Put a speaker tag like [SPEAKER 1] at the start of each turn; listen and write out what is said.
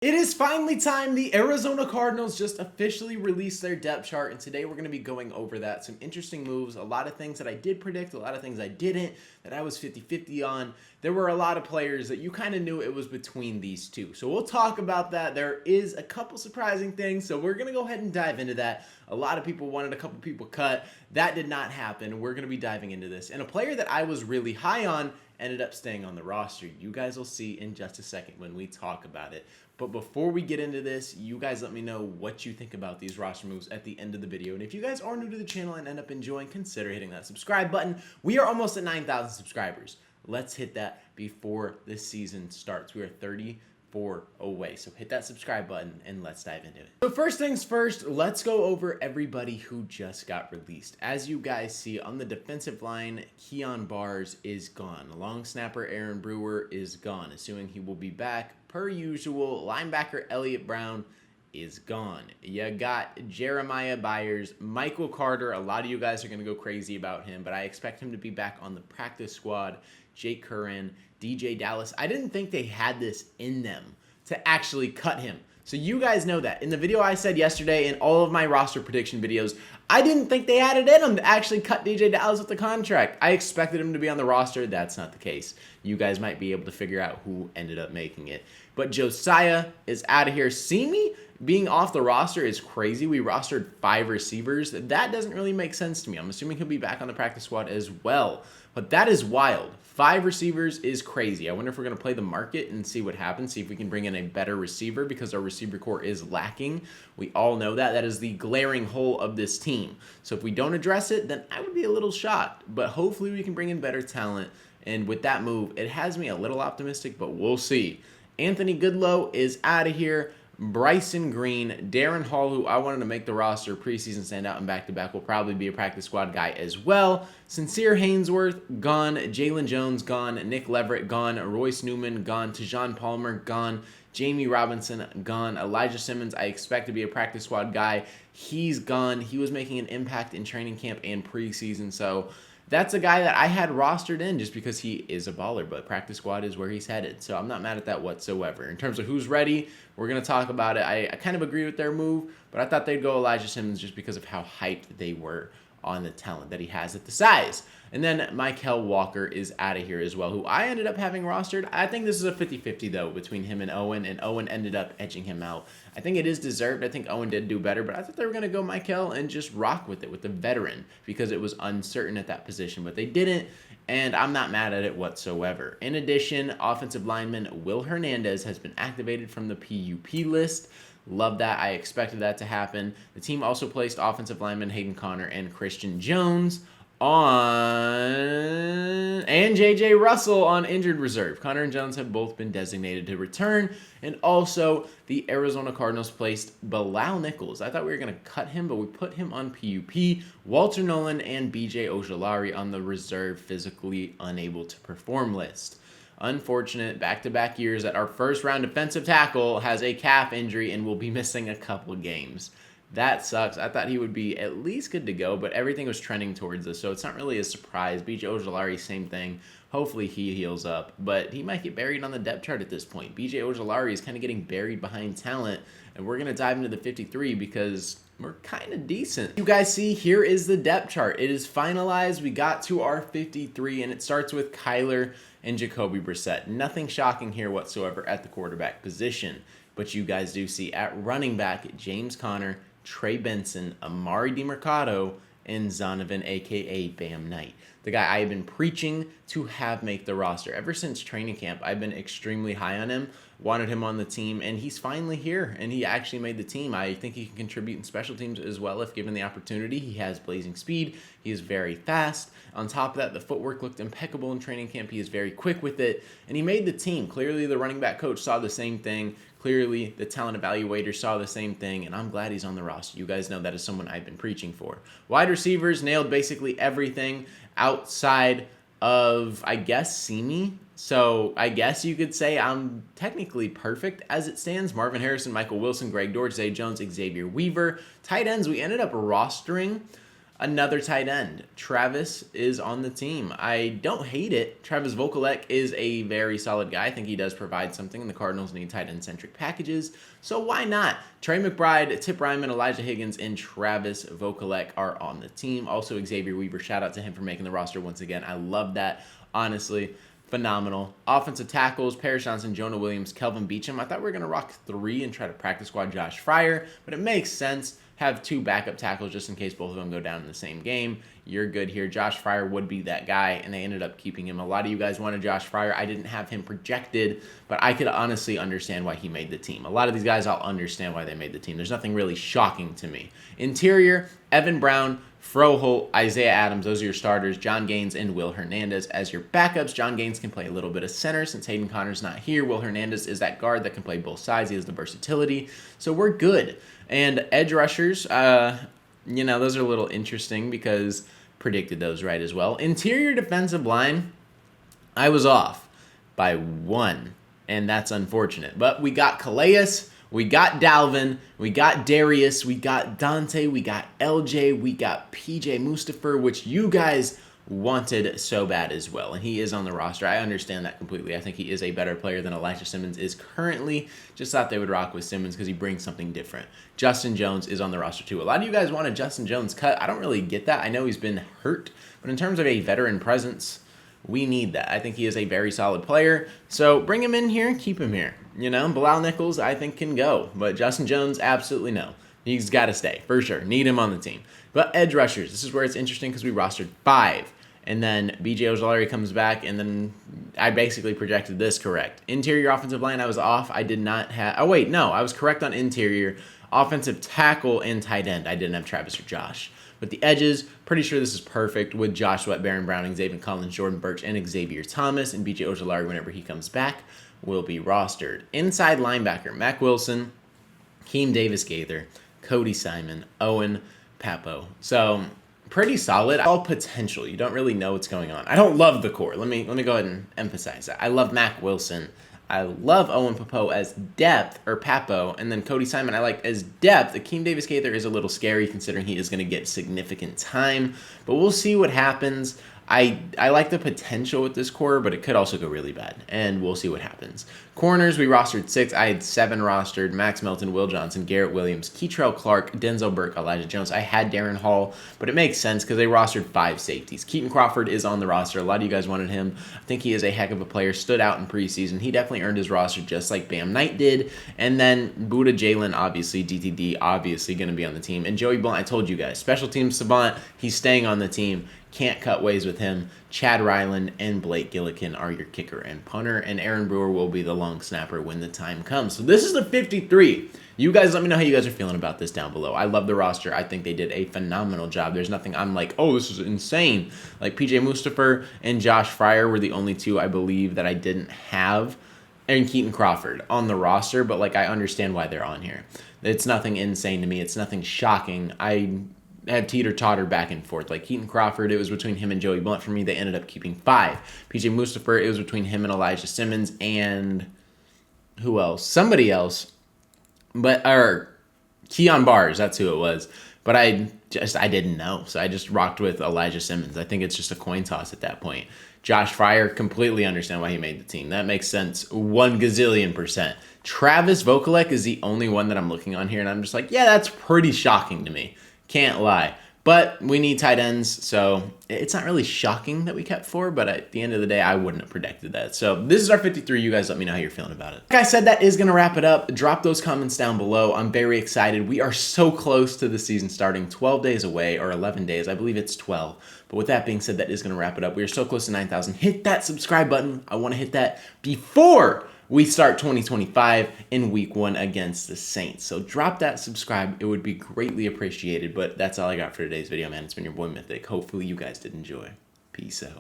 [SPEAKER 1] It is finally time. The Arizona Cardinals just officially released their depth chart, and today we're going to be going over that. Some interesting moves, a lot of things that I did predict, a lot of things I didn't, that I was 50-50 on. There were a lot of players that you kind of knew it was between these two. So we'll talk about that. There is a couple surprising things, so we're going to go ahead and dive into that. A lot of people wanted a couple people cut. That did not happen. We're going to be diving into this. And a player that I was really high on ended up staying on the roster. You guys will see in just a second when we talk about it. But before we get into this, you guys let me know what you think about these roster moves at the end of the video. And if you guys are new to the channel and end up enjoying, consider hitting that subscribe button. We are almost at 9,000 subscribers. Let's hit that before this season starts. We are 34 away. So hit that subscribe button and let's dive into it. So first things first, let's go over everybody who just got released. As you guys see on the defensive line, Keon Bars is gone. Long snapper Aaron Brewer is gone, assuming he will be back. Per usual, linebacker Elliott Brown is gone. You got Jeremiah Byers, Michael Carter. A lot of you guys are going to go crazy about him, but I expect him to be back on the practice squad. Jake Curran, DJ Dallas. I didn't think they had this in them to actually cut him. So you guys know that. In the video I said yesterday, in all of my roster prediction videos, I didn't think they had it in them to actually cut DJ Dallas with the contract. I expected him to be on the roster. That's not the case. You guys might be able to figure out who ended up making it. But Josiah is out of here. Simi being off the roster is crazy. We rostered 5 receivers. That doesn't really make sense to me. I'm assuming he'll be back on the practice squad as well. But that is wild. 5 receivers is crazy. I wonder if we're going to play the market and see what happens, see if we can bring in a better receiver because our receiver core is lacking. We all know that. That is the glaring hole of this team. So if we don't address it, then I would be a little shocked. But hopefully we can bring in better talent. And with that move, it has me a little optimistic, but we'll see. Anthony Goodlow is out of here. Bryson Green, Darren Hall, who I wanted to make the roster preseason standout and back-to-back, will probably be a practice squad guy as well. Sincere Haynesworth, gone. Jalen Jones, gone. Nick Leverett, gone. Royce Newman, gone. Tejon Palmer, gone. Jamie Robinson, gone. Elijah Simmons, I expect to be a practice squad guy. He's gone. He was making an impact in training camp and preseason, so that's a guy that I had rostered in just because he is a baller, but practice squad is where he's headed. So I'm not mad at that whatsoever. In terms of who's ready, we're going to talk about it. I kind of agree with their move, but I thought they'd go Elijah Simmons just because of how hyped they were on the talent that he has at the size. And then Mikel Walker is out of here as well, who I ended up having rostered. I think this is a 50-50, though, between him and Owen ended up edging him out. I think it is deserved. I think Owen did do better, but I thought they were going to go Mikel and just rock with it, with the veteran, because it was uncertain at that position, but they didn't, and I'm not mad at it whatsoever. In addition, offensive lineman Will Hernandez has been activated from the PUP list. Love that. I expected that to happen. The team also placed offensive lineman Hayden Connor and Christian Jones and J.J. Russell on injured reserve. Connor and Jones have both been designated to return. And also, the Arizona Cardinals placed Bilal Nichols. I thought we were going to cut him, but we put him on PUP. Walter Nolan and B.J. Ojolari on the reserve physically unable to perform list. Unfortunate back-to-back years that our first-round defensive tackle has a calf injury and will be missing a couple games. That sucks. I thought he would be at least good to go, but everything was trending towards us, so it's not really a surprise. B.J. Ojolari, same thing. Hopefully he heals up, but he might get buried on the depth chart at this point. B.J. Ojolari is kind of getting buried behind talent, and we're going to dive into the 53 because we're kind of decent. You guys see, here is the depth chart. It is finalized. We got to our 53, and it starts with Kyler and Jacoby Brissett. Nothing shocking here whatsoever at the quarterback position, but you guys do see at running back, James Conner, Trey Benson, Amari DiMercado, and Zonovan, a.k.a. Bam Knight. The guy I have been preaching to have make the roster. Ever since training camp, I've been extremely high on him, wanted him on the team, and he's finally here, and he actually made the team. I think he can contribute in special teams as well if given the opportunity. He has blazing speed. He is very fast. On top of that, the footwork looked impeccable in training camp. He is very quick with it, and he made the team. Clearly, the running back coach saw the same thing. Clearly, the talent evaluator saw the same thing, and I'm glad he's on the roster. You guys know that is someone I've been preaching for. Wide receivers nailed basically everything outside of, I guess, Simi. So I guess you could say I'm technically perfect as it stands. Marvin Harrison, Michael Wilson, Greg Dortch, Zay Jones, Xavier Weaver. Tight ends, we ended up rostering Another tight end. Travis is on the team. I don't hate it. Travis Vokalek is a very solid guy. I think he does provide something, and the Cardinals need tight end-centric packages. So why not? Trey McBride, Tip Ryman, Elijah Higgins, and Travis Vokalek are on the team. Also, Xavier Weaver, shout out to him for making the roster once again. I love that, honestly. Phenomenal. Offensive tackles, Paris Johnson, Jonah Williams, Kelvin Beachum. I thought we were going to rock 3 and try to practice squad Josh Fryer, but it makes sense. Have 2 backup tackles just in case both of them go down in the same game. You're good here. Josh Fryer would be that guy, and they ended up keeping him. A lot of you guys wanted Josh Fryer. I didn't have him projected, but I could honestly understand why he made the team. A lot of these guys, I'll understand why they made the team. There's nothing really shocking to me. Interior, Evan Brown, Froholt, Isaiah Adams, those are your starters. John Gaines and Will Hernandez as your backups. John Gaines can play a little bit of center since Hayden Conner's not here. Will Hernandez is that guard that can play both sides. He has the versatility. So we're good. And edge rushers, those are a little interesting because predicted those right as well. Interior defensive line, I was off by 1, and that's unfortunate. But we got Calais, we got Dalvin, we got Darius, we got Dante, we got LJ, we got PJ Mustapher, which you guys wanted so bad as well, and he is on the roster. I understand that completely. I think he is a better player than Elijah Simmons is currently. Just thought they would rock with Simmons because he brings something different. Justin Jones is on the roster too. A lot of you guys wanted Justin Jones cut. I don't really get that. I know he's been hurt, but in terms of a veteran presence, we need that. I think he is a very solid player, so bring him in here and keep him here. Bilal Nichols, I think, can go, but Justin Jones, absolutely no. He's got to stay, for sure. Need him on the team. But edge rushers, this is where it's interesting because we rostered 5. And then B.J. Ojulari comes back, and then I basically projected this correct. Interior offensive line, I was off. I did not have... Oh, wait, no. I was correct on interior. Offensive tackle and tight end, I didn't have Travis or Josh. But the edges, pretty sure this is perfect with Josh Sweat, Baron Browning, Xavier Collins, Jordan Birch, and Xavier Thomas. And B.J. Ojulari, whenever he comes back, will be rostered. Inside linebacker, Mac Wilson, Keem Davis-Gaither, Cody Simon, Owen Papo. So... pretty solid. All potential. You don't really know what's going on. I don't love the core. Let me go ahead and emphasize that. I love Mac Wilson. I love Owen Papo as depth, or Papo, and then Cody Simon I like as depth. Akeem Davis-Gaither is a little scary considering he is going to get significant time, but we'll see what happens. I like the potential with this core, but it could also go really bad, and we'll see what happens. Corners, we rostered 6. I had 7 rostered. Max Melton, Will Johnson, Garrett Williams, Keitrell Clark, Denzel Burke, Elijah Jones. I had Darren Hall, but it makes sense because they rostered 5 safeties. Keaton Crawford is on the roster. A lot of you guys wanted him. I think he is a heck of a player. Stood out in preseason. He definitely earned his roster just like Bam Knight did. And then Buda Jalen, obviously, DTD, obviously going to be on the team. And Joey Blunt, I told you guys, special teams savant, he's staying on the team. Can't cut ways with him. Chad Ryland and Blake Gillikin are your kicker and punter, and Aaron Brewer will be the long snapper when the time comes. So this is the 53. You guys let me know how you guys are feeling about this down below. I love the roster. I think they did a phenomenal job. There's nothing I'm like, oh, this is insane. Like PJ Mustapher and Josh Fryer were the only 2 I believe that I didn't have, and Keaton Crawford on the roster, but like I understand why they're on here. It's nothing insane to me. It's nothing shocking. I had teeter-totter back and forth. Like Keaton Crawford, it was between him and Joey Blunt. For me, they ended up keeping 5. PJ Mustapher, it was between him and Elijah Simmons and who else? Somebody else. Or Keon Bars, that's who it was. But I didn't know. So I just rocked with Elijah Simmons. I think it's just a coin toss at that point. Josh Fryer, completely understand why he made the team. That makes sense 1 gazillion %. Travis Vokalek is the only one that I'm looking on here, and I'm just like, yeah, that's pretty shocking to me. Can't lie. But we need tight ends, so it's not really shocking that we kept 4, but at the end of the day, I wouldn't have predicted that. So this is our 53. You guys let me know how you're feeling about it. Like I said, that is going to wrap it up. Drop those comments down below. I'm very excited. We are so close to the season starting, 12 days away, or 11 days. I believe it's 12. But with that being said, that is going to wrap it up. We are so close to 9,000. Hit that subscribe button. I want to hit that before we start 2025 in week 1 against the Saints. So drop that subscribe. It would be greatly appreciated. But that's all I got for today's video, man. It's been your boy Mythic. Hopefully you guys did enjoy. Peace out.